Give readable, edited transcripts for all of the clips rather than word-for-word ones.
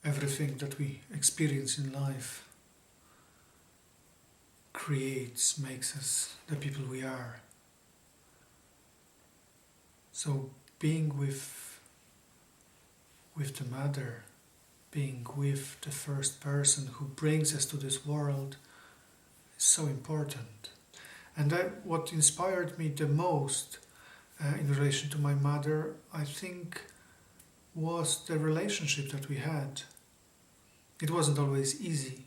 everything that we experience in life makes us the people we are. So being with the mother, being with the first person who brings us to this world is so important. And what inspired me the most in relation to my mother, I think, was the relationship that we had. It wasn't always easy,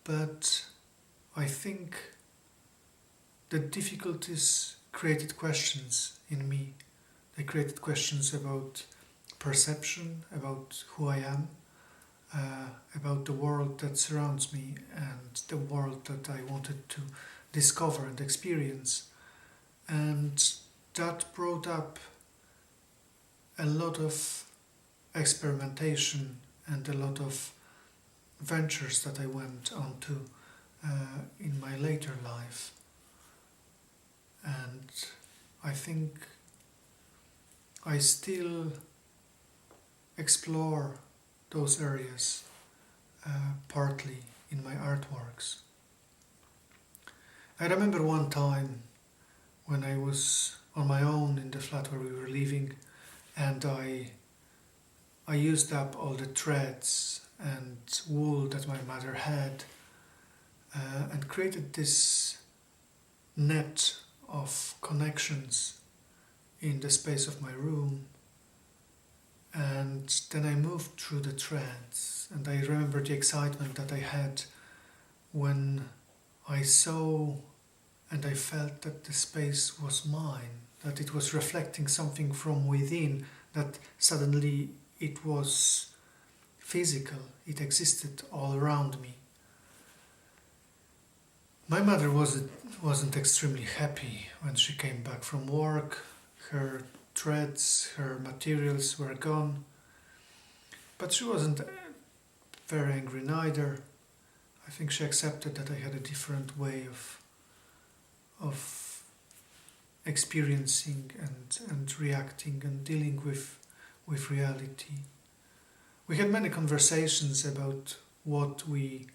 but I think the difficulties created questions in me. They created questions about perception, about who I am, about the world that surrounds me and the world that I wanted to discover and experience. And that brought up a lot of experimentation and a lot of ventures that I went on to in my later life. And I think I still explore those areas partly in my artworks. I remember one time when I was on my own in the flat where we were living, and I used up all the threads and wool that my mother had and created this net of connections in the space of my room. And then I moved through the threads, and I remember the excitement that I had when I saw and I felt that the space was mine, that it was reflecting something from within, that suddenly it was physical, it existed all around me. My mother wasn't extremely happy when she came back from work. Her threads, her materials were gone, but she wasn't very angry neither. I think she accepted that I had a different way of experiencing and reacting and dealing with reality. We had many conversations about what we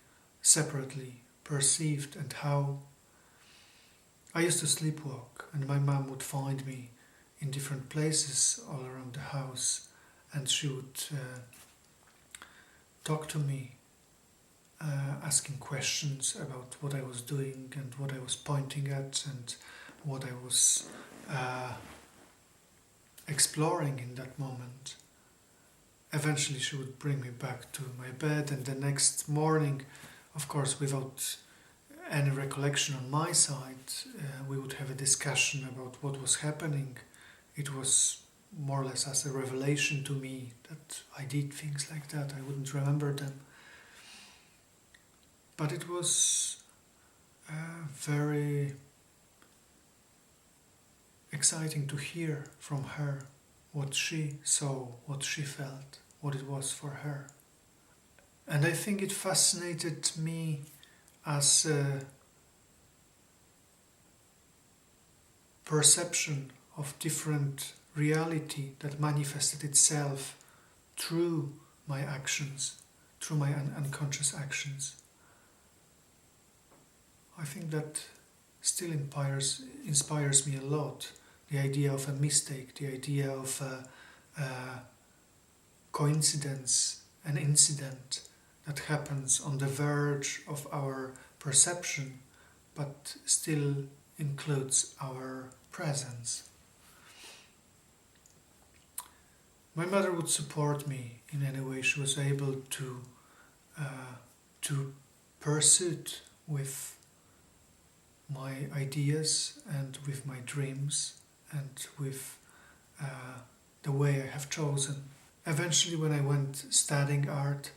separately perceived and how. I used to sleepwalk, and my mom would find me in different places all around the house, and she would talk to me, asking questions about what I was doing and what I was pointing at and what I was exploring in that moment. Eventually she would bring me back to my bed, and the next morning, of course without any recollection on my side, we would have a discussion about what was happening. It was more or less as a revelation to me that I did things like that. I wouldn't remember them. But it was very exciting to hear from her what she saw, what she felt, what it was for her. And I think it fascinated me as a perception of different reality that manifested itself through my actions, through my unconscious actions. I think that still inspires me a lot. The idea of a mistake, the idea of a coincidence, an incident that happens on the verge of our perception, but still includes our presence. My mother would support me in any way she was able to pursue with my ideas and with my dreams and with the way I have chosen. Eventually, when I went studying art,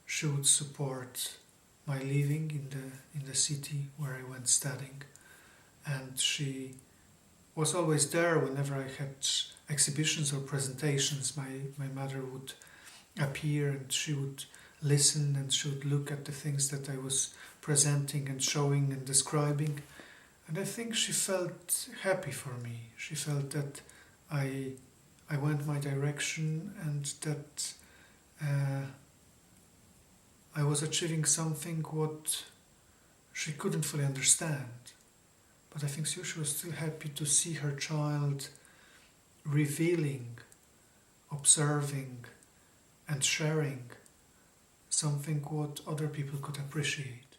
she would support my living in the city where I went studying, and she was always there whenever I had exhibitions or presentations. My mother would appear, and she would listen, and she would look at the things that I was presenting and showing and describing, and I think she felt happy for me. She felt that I went my direction, and that I was achieving something what she couldn't fully understand. But I think she was still happy to see her child revealing, observing and sharing something what other people could appreciate.